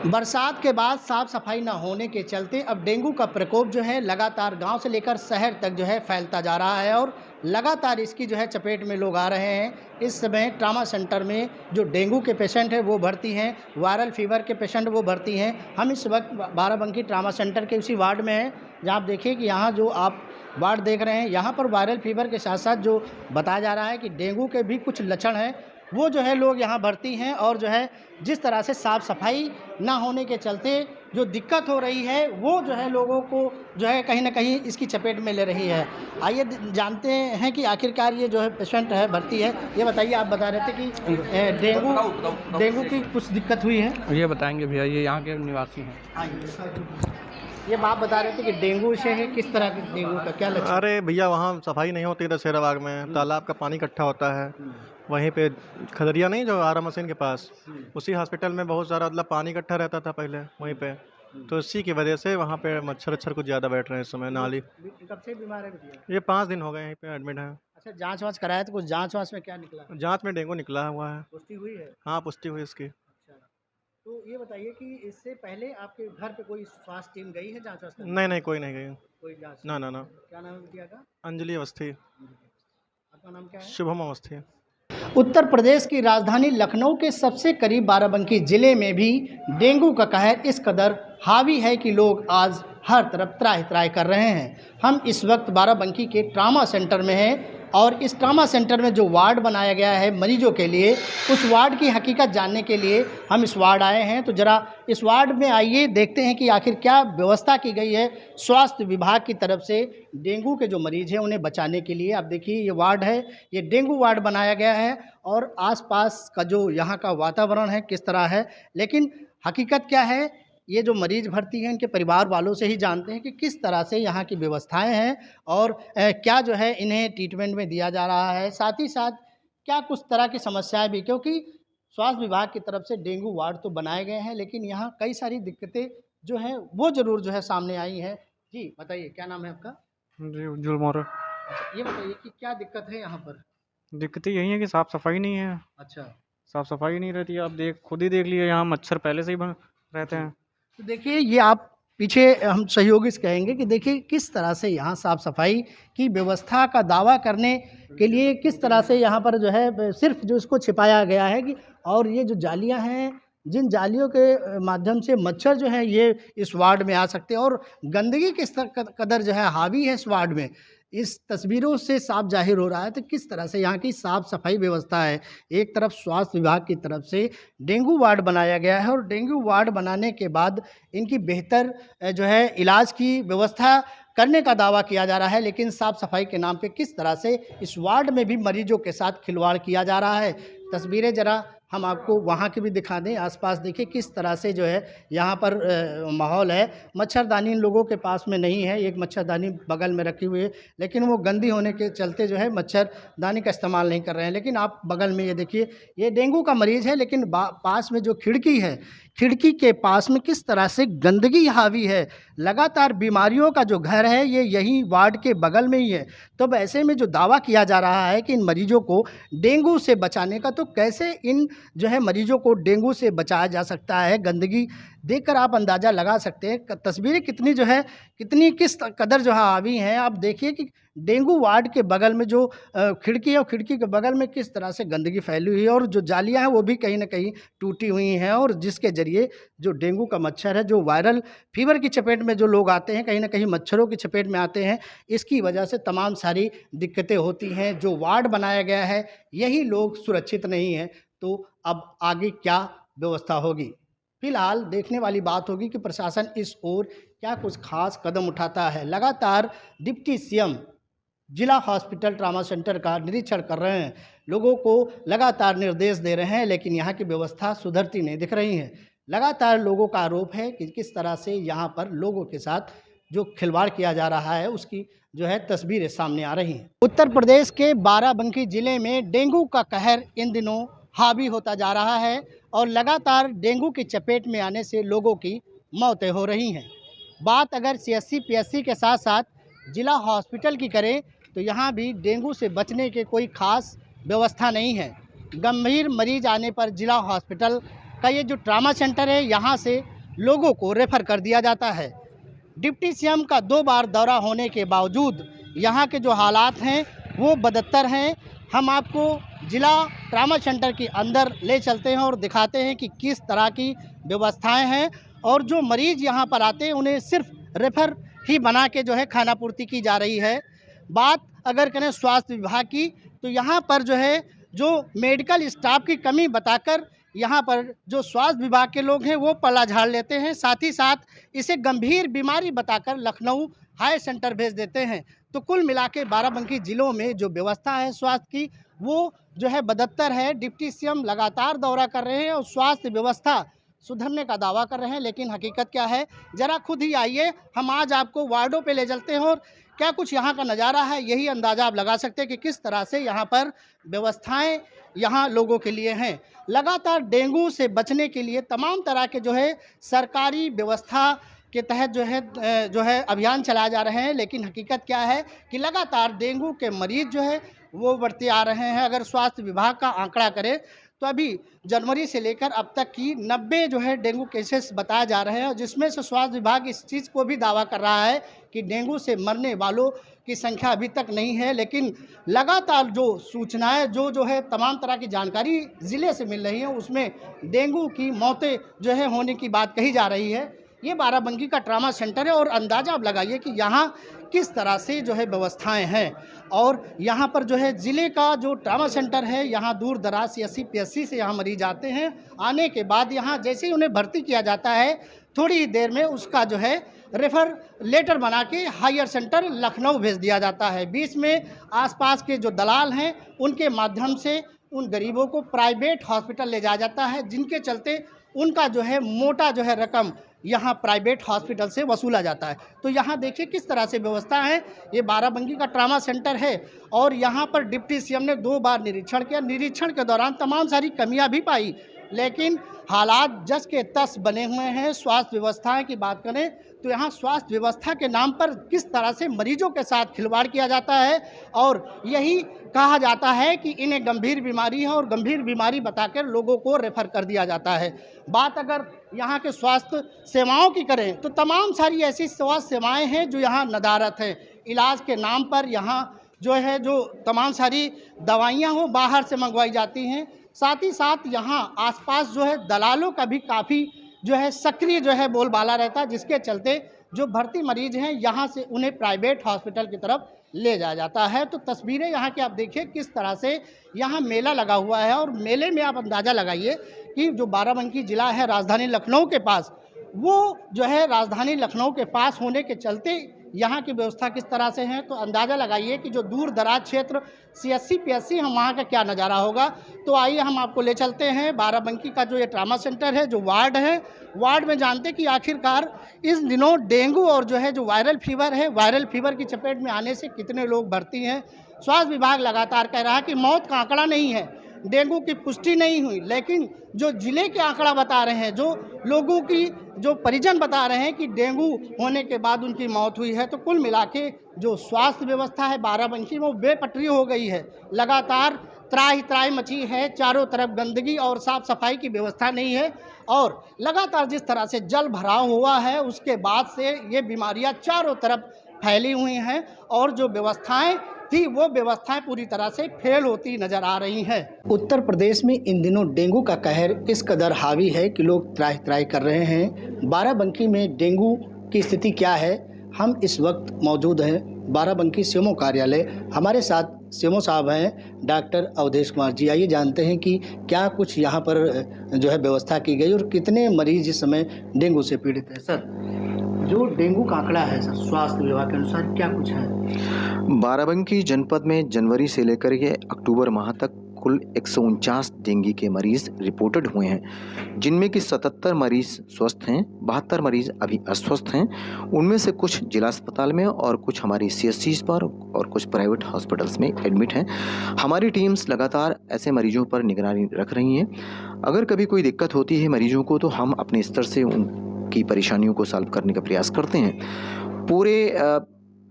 बरसात के बाद साफ सफाई न होने के चलते अब डेंगू का प्रकोप जो है लगातार गांव से लेकर शहर तक जो है फैलता जा रहा है और लगातार इसकी जो है चपेट में लोग आ रहे हैं। इस समय ट्रामा सेंटर में जो डेंगू के पेशेंट हैं वो भर्ती हैं, वायरल फीवर के पेशेंट वो भर्ती हैं। हम इस वक्त बाराबंकी ट्रामा सेंटर के उसी वार्ड में हैं जहाँ आप देखिए कि यहाँ जो आप वार्ड देख रहे हैं यहाँ पर वायरल फीवर के साथ साथ जो बताया जा रहा है कि डेंगू के भी कुछ लक्षण हैं, वो जो है लोग यहाँ भर्ती हैं। और जो है जिस तरह से साफ़ सफाई ना होने के चलते जो दिक्कत हो रही है वो जो है लोगों को जो है कहीं ना कहीं इसकी चपेट में ले रही है। आइए जानते हैं कि आखिरकार ये जो है पेशेंट है भर्ती है। ये बताइए, आप बता रहे थे कि डेंगू की कुछ दिक्कत हुई है। ये बताएंगे भैया, ये यहाँ के निवासी हैं। ये बात बता रहे थे कि डेंगू से है, किस तरह के डेंगू का क्या लक्षण? अरे भैया, वहाँ सफाई नहीं होती दशहरा बाग में, तालाब का पानी इकट्ठा होता है। वहीं पे खदरिया नहीं जो आरा मशीन के पास, उसी हॉस्पिटल में बहुत सारा मतलब पानी इकट्ठा रहता था पहले वहीं पे, तो इसी की वजह से वहाँ पे मच्छर कुछ ज़्यादा बैठ रहे हैं इस समय। नाली कब से बीमार है भैया? ये 5 दिन हो गए यहीं पे एडमिट हैं। अच्छा, जांच वाँच कराया तो कुछ जांच वाँच में क्या निकला? जाँच में डेंगू निकला हुआ है। पुष्टि हुई है? हाँ, पुष्टि हुई इसकी। अच्छा, तो ये बताइए कि इससे पहले आपके घर पे कोई स्वास्थ्य टीम गई है जांच वाँच? नहीं, कोई नहीं गई। कोई जांच? ना। क्या नाम है बिटिया का? अंजलि अवस्थी। आपका नाम क्या है? शुभम अवस्थी। उत्तर प्रदेश की राजधानी लखनऊ के सबसे करीब बाराबंकी जिले में भी डेंगू का कहर इस कदर हावी है कि लोग आज हर तरफ त्राहि त्राहि कर रहे हैं। हम इस वक्त बाराबंकी के ट्रामा सेंटर में हैं और इस ट्रामा सेंटर में जो वार्ड बनाया गया है मरीजों के लिए, उस वार्ड की हकीकत जानने के लिए हम इस वार्ड आए हैं। तो ज़रा इस वार्ड में आइए, देखते हैं कि आखिर क्या व्यवस्था की गई है स्वास्थ्य विभाग की तरफ से डेंगू के जो मरीज़ हैं उन्हें बचाने के लिए। आप देखिए, ये वार्ड है, ये डेंगू वार्ड बनाया गया है और आसपास का जो यहाँ का वातावरण है किस तरह है, लेकिन हकीकत क्या है ये जो मरीज़ भर्ती हैं इनके परिवार वालों से ही जानते हैं कि किस तरह से यहाँ की व्यवस्थाएं हैं और क्या जो है इन्हें ट्रीटमेंट में दिया जा रहा है, साथ ही साथ क्या कुछ तरह की समस्याएं भी, क्योंकि स्वास्थ्य विभाग की तरफ से डेंगू वार्ड तो बनाए गए हैं लेकिन यहाँ कई सारी दिक्कतें जो हैं वो ज़रूर जो है सामने आई हैं। जी बताइए, क्या नाम है आपका? जी, जुलमोर। अच्छा, ये बताइए कि क्या दिक्कत है यहाँ पर? दिक्कतें यही है कि साफ़ सफाई नहीं है। अच्छा, साफ़ सफाई नहीं रहती है, आप खुद ही देख लीजिए, यहाँ मच्छर पहले से ही रहते हैं। तो देखिए ये आप पीछे हम सहयोगी से कहेंगे कि देखिए किस तरह से यहाँ साफ़ सफाई की व्यवस्था का दावा करने के लिए किस तरह से यहाँ पर जो है सिर्फ जो इसको छिपाया गया है कि, और ये जो जालियाँ हैं जिन जालियों के माध्यम से मच्छर जो है ये इस वार्ड में आ सकते हैं और गंदगी किस कदर जो है हावी है इस वार्ड में, इस तस्वीरों से साफ जाहिर हो रहा है। तो किस तरह से यहाँ की साफ़ सफाई व्यवस्था है। एक तरफ स्वास्थ्य विभाग की तरफ से डेंगू वार्ड बनाया गया है और डेंगू वार्ड बनाने के बाद इनकी बेहतर जो है इलाज की व्यवस्था करने का दावा किया जा रहा है, लेकिन साफ़ सफाई के नाम पे किस तरह से इस वार्ड में भी मरीजों के साथ खिलवाड़ किया जा रहा है। तस्वीरें ज़रा हम आपको वहाँ की भी दिखा दें। आसपास देखिए किस तरह से जो है यहाँ पर माहौल है। मच्छरदानी इन लोगों के पास में नहीं है, एक मच्छरदानी बगल में रखी हुई है लेकिन वो गंदी होने के चलते जो है मच्छरदानी का इस्तेमाल नहीं कर रहे हैं। लेकिन आप बगल में ये देखिए, ये डेंगू का मरीज़ है लेकिन पास में जो खिड़की है, खिड़की के पास में किस तरह से गंदगी हावी है। लगातार बीमारियों का जो घर है ये यही वार्ड के बगल में ही है। तो ऐसे में जो दावा किया जा रहा है कि इन मरीजों को डेंगू से बचाने का, तो कैसे इन जो है मरीजों को डेंगू से बचाया जा सकता है? गंदगी देखकर आप अंदाज़ा लगा सकते हैं। तस्वीरें कितनी जो है कितनी किस कदर जो है हावी हैं। आप देखिए कि डेंगू वार्ड के बगल में जो खिड़की है और खिड़की के बगल में किस तरह से गंदगी फैली हुई है और जो जालियां हैं वो भी कहीं ना कहीं टूटी हुई हैं और जिसके ज़रिए जो डेंगू का मच्छर है, जो वायरल फीवर की चपेट में जो लोग आते हैं, कहीं ना कहीं मच्छरों की चपेट में आते हैं, इसकी वजह से तमाम सारी दिक्कतें होती हैं। जो वार्ड बनाया गया है यही लोग सुरक्षित नहीं हैं, तो अब आगे क्या व्यवस्था होगी? फिलहाल देखने वाली बात होगी कि प्रशासन इस ओर क्या कुछ खास कदम उठाता है। लगातार डिप्टी सीएम जिला हॉस्पिटल ट्रामा सेंटर का निरीक्षण कर रहे हैं, लोगों को लगातार निर्देश दे रहे हैं, लेकिन यहाँ की व्यवस्था सुधरती नहीं दिख रही है। लगातार लोगों का आरोप है कि किस तरह से यहाँ पर लोगों के साथ जो खिलवाड़ किया जा रहा है उसकी जो है तस्वीरें सामने आ रही हैं। उत्तर प्रदेश के बाराबंकी जिले में डेंगू का कहर इन दिनों हावी होता जा रहा है और लगातार डेंगू की चपेट में आने से लोगों की मौतें हो रही हैं। बात अगर सीएससी पीएससी के साथ साथ जिला हॉस्पिटल की करें तो यहाँ भी डेंगू से बचने के कोई खास व्यवस्था नहीं है। गंभीर मरीज आने पर जिला हॉस्पिटल का ये जो ट्रामा सेंटर है यहाँ से लोगों को रेफर कर दिया जाता है। डिप्टी सीएम का 2 बार दौरा होने के बावजूद यहाँ के जो हालात हैं वो बदतर हैं। हम आपको जिला ट्रामा सेंटर के अंदर ले चलते हैं और दिखाते हैं कि किस तरह की व्यवस्थाएं हैं और जो मरीज़ यहाँ पर आते हैं उन्हें सिर्फ रेफर ही बना के जो है खाना पूर्ति की जा रही है। बात अगर करें स्वास्थ्य विभाग की तो यहाँ पर जो मेडिकल स्टाफ की कमी बताकर यहाँ पर जो स्वास्थ्य विभाग के लोग हैं वो पल्ला झाड़ लेते हैं, साथ ही साथ इसे गंभीर बीमारी बताकर लखनऊ हाई सेंटर भेज देते हैं। तो कुल मिला के बाराबंकी ज़िलों में जो व्यवस्था है स्वास्थ्य की वो जो है बदतर है। डिप्टी सीएम लगातार दौरा कर रहे हैं और स्वास्थ्य व्यवस्था सुधरने का दावा कर रहे हैं, लेकिन हकीकत क्या है ज़रा खुद ही आइए, हम आज आपको वार्डों पे ले चलते हैं और क्या कुछ यहाँ का नज़ारा है यही अंदाज़ा आप लगा सकते हैं कि किस तरह से यहाँ पर व्यवस्थाएं यहाँ लोगों के लिए हैं। लगातार डेंगू से बचने के लिए तमाम तरह के जो है सरकारी व्यवस्था के तहत जो है अभियान चलाए जा रहे हैं, लेकिन हकीकत क्या है कि लगातार डेंगू के मरीज़ जो है वो बढ़ते आ रहे हैं। अगर स्वास्थ्य विभाग का आंकड़ा करें तो अभी जनवरी से लेकर अब तक की 90 जो है डेंगू केसेस बताए जा रहे हैं, जिसमें से स्वास्थ्य विभाग इस चीज़ को भी दावा कर रहा है कि डेंगू से मरने वालों की संख्या अभी तक नहीं है। लेकिन लगातार जो सूचनाएं जो है तमाम तरह की जानकारी ज़िले से मिल रही है उसमें डेंगू की मौतें जो है होने की बात कही जा रही है। ये बाराबंकी का ट्रामा सेंटर है और अंदाज़ा आप लगाइए कि यहाँ किस तरह से जो है व्यवस्थाएं हैं। और यहाँ पर जो है ज़िले का जो ट्रामा सेंटर है यहाँ दूर दराज CSC PSC से यहाँ मरीज आते हैं। आने के बाद यहाँ जैसे ही उन्हें भर्ती किया जाता है थोड़ी ही देर में उसका जो है रेफर लेटर बना के हायर सेंटर लखनऊ भेज दिया जाता है। बीच में आसपास के जो दलाल हैं उनके माध्यम से उन गरीबों को प्राइवेट हॉस्पिटल ले जाया जाता है, जिनके चलते उनका जो है मोटा जो है रकम यहाँ प्राइवेट हॉस्पिटल से वसूला जाता है। तो यहाँ देखिए किस तरह से व्यवस्था है। ये बाराबंकी का ट्रामा सेंटर है और यहाँ पर डिप्टी सीएम ने 2 बार निरीक्षण किया। निरीक्षण के दौरान तमाम सारी कमियां भी पाई, लेकिन हालात जस के तस बने हुए हैं। स्वास्थ्य व्यवस्थाएं की बात करें तो यहाँ स्वास्थ्य व्यवस्था के नाम पर किस तरह से मरीजों के साथ खिलवाड़ किया जाता है और यही कहा जाता है कि इन्हें गंभीर बीमारी है और गंभीर बीमारी बताकर लोगों को रेफर कर दिया जाता है। बात अगर यहाँ के स्वास्थ्य सेवाओं की करें तो तमाम सारी ऐसी स्वास्थ्य सेवाएं हैं जो यहाँ नदारत हैं। इलाज के नाम पर यहाँ जो तमाम सारी दवाइयाँ हो बाहर से मंगवाई जाती हैं। साथ ही साथ यहाँ आसपास जो है दलालों का भी काफ़ी जो है सक्रिय जो है बोलबाला रहता है, जिसके चलते जो भर्ती मरीज हैं यहाँ से उन्हें प्राइवेट हॉस्पिटल की तरफ ले जाया जाता है। तो तस्वीरें यहाँ की आप देखिए किस तरह से यहाँ मेला लगा हुआ है और मेले में आप अंदाज़ा लगाइए कि जो बाराबंकी ज़िला है राजधानी लखनऊ के पास, वो जो है राजधानी लखनऊ के पास होने के चलते यहाँ की व्यवस्था किस तरह से है। तो अंदाज़ा लगाइए कि जो दूर दराज क्षेत्र CSC PSC हम वहाँ का क्या नज़ारा होगा। तो आइए हम आपको ले चलते हैं बाराबंकी का जो ये ट्रामा सेंटर है, जो वार्ड है, वार्ड में जानते कि आखिरकार इस दिनों डेंगू और जो है जो वायरल फीवर है, वायरल फीवर की चपेट में आने से कितने लोग भर्ती हैं। स्वास्थ्य विभाग लगातार कह रहा है कि मौत का आंकड़ा नहीं है, डेंगू की पुष्टि नहीं हुई, लेकिन जो ज़िले के आंकड़ा बता रहे हैं, जो लोगों की जो परिजन बता रहे हैं कि डेंगू होने के बाद उनकी मौत हुई है। तो कुल मिला के जो स्वास्थ्य व्यवस्था है बाराबंकी में वो बेपटरी हो गई है। लगातार त्राही मची है, चारों तरफ गंदगी और साफ़ सफाई की व्यवस्था नहीं है और लगातार जिस तरह से जल भराव हुआ है उसके बाद से ये बीमारियां चारों तरफ फैली हुई हैं और जो व्यवस्थाएं थी वो व्यवस्थाएं पूरी तरह से फेल होती नज़र आ रही हैं। उत्तर प्रदेश में इन दिनों डेंगू का कहर इस कदर हावी है कि लोग त्राही कर रहे हैं। बाराबंकी में डेंगू की स्थिति क्या है, हम इस वक्त मौजूद हैं बाराबंकी सीएमओ कार्यालय। हमारे साथ सीएमओ साहब हैं डॉक्टर अवधेश कुमार जी। आइए जानते हैं कि क्या कुछ यहाँ पर जो है व्यवस्था की गई और कितने मरीज इस समय डेंगू से पीड़ित हैं। सर, जो डेंगू का आंकड़ा है सर, स्वास्थ्य विभाग के अनुसार क्या कुछ है? बाराबंकी जनपद में जनवरी से लेकर के अक्टूबर माह तक कुल 149 डेंगू के मरीज रिपोर्टेड हुए हैं, जिनमें कि 77 मरीज स्वस्थ हैं, 72 मरीज अभी अस्वस्थ हैं। उनमें से कुछ जिला अस्पताल में और कुछ हमारी CSCs पर और कुछ प्राइवेट हॉस्पिटल्स में एडमिट हैं। हमारी टीम्स लगातार ऐसे मरीजों पर निगरानी रख रही हैं। अगर कभी कोई दिक्कत होती है मरीजों को तो हम अपने स्तर से उनकी परेशानियों को सॉल्व करने का प्रयास करते हैं। पूरे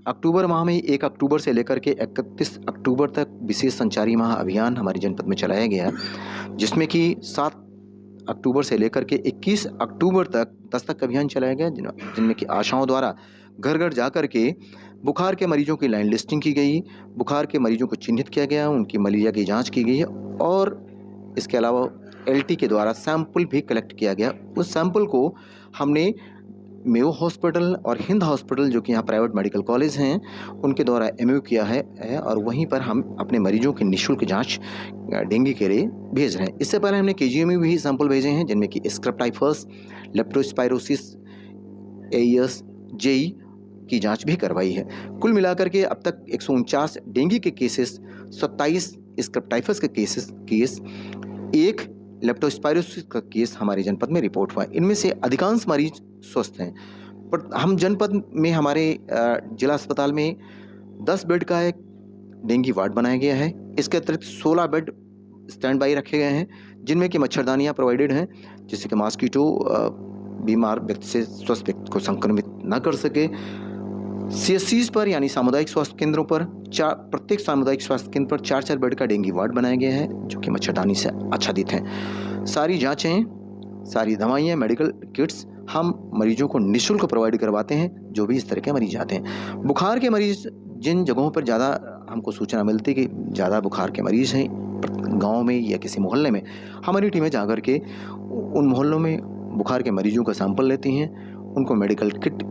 अक्टूबर माह में 1 अक्टूबर से लेकर के 31 अक्टूबर तक विशेष संचारी माह अभियान हमारी जनपद में चलाया गया, जिसमें कि 7 अक्टूबर से लेकर के 21 अक्टूबर तक दस्तक अभियान चलाया गया, जिनमें कि आशाओं द्वारा घर घर जाकर के बुखार के मरीजों की लाइन लिस्टिंग की गई, बुखार के मरीजों को चिन्हित किया गया, उनकी मलेरिया की जांच की गई है और इसके अलावा एलटी के द्वारा सैंपल भी कलेक्ट किया गया। उस सैंपल को हमने मेयो हॉस्पिटल और हिंद हॉस्पिटल, जो कि यहाँ प्राइवेट मेडिकल कॉलेज हैं, उनके द्वारा एमओ किया है और वहीं पर हम अपने मरीजों की निःशुल्क जांच डेंगू के लिए भेज रहे हैं। इससे पहले हमने केजीएम में भी सैंपल भेजे हैं, जिनमें कि स्क्रैप्टाइफस, लेप्टोस्पायरोसिस, एईएस, जेई की जांच भी करवाई है। कुल मिलाकर के अब तक 149 डेंगू के केसेस, 27 स्क्रैप्टाइफस के केस, 1 लेप्टोस्पायरोसिस का केस हमारे जनपद में रिपोर्ट हुआ है। इनमें से अधिकांश मरीज स्वस्थ हैं, पर हम जनपद में हमारे जिला अस्पताल में 10 बेड का एक डेंगू वार्ड बनाया गया है। इसके अतिरिक्त 16 बेड स्टैंड बाई रखे गए हैं, जिनमें कि मच्छरदानियाँ प्रोवाइडेड हैं, जिससे कि मॉस्किटो बीमार व्यक्ति से स्वस्थ व्यक्ति को संक्रमित न कर सके। सीएससीज पर यानी सामुदायिक स्वास्थ्य केंद्रों पर प्रत्येक सामुदायिक स्वास्थ्य केंद्र पर 4-4 बेड का डेंगू वार्ड बनाया गया है, जो कि मच्छरदानी से आच्छादित हैं। सारी जांचें, सारी दवाइयाँ, मेडिकल किट्स हम मरीजों को निःशुल्क प्रोवाइड करवाते हैं, जो भी इस तरह के मरीज आते हैं। बुखार के मरीज जिन जगहों पर ज़्यादा हमको सूचना मिलती है कि ज़्यादा बुखार के मरीज हैं गाँव में या किसी मोहल्ले में, हमारी टीमें जाकर के उन मोहल्लों में बुखार के मरीजों का सैंपल लेती हैं, उनको मेडिकल किट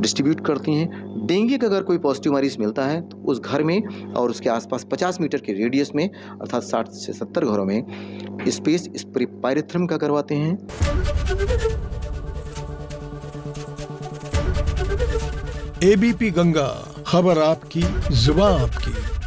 डिस्ट्रीब्यूट करती हैं। डेंगू का अगर कोई पॉजिटिव मरीज मिलता है तो उस घर में और उसके आसपास 50 मीटर के रेडियस में, अर्थात 60 से 70 घरों में स्पेस स्प्रे पायरेथ्रम का करवाते हैं। एबीपी गंगा, खबर आपकी, जुबान आपकी।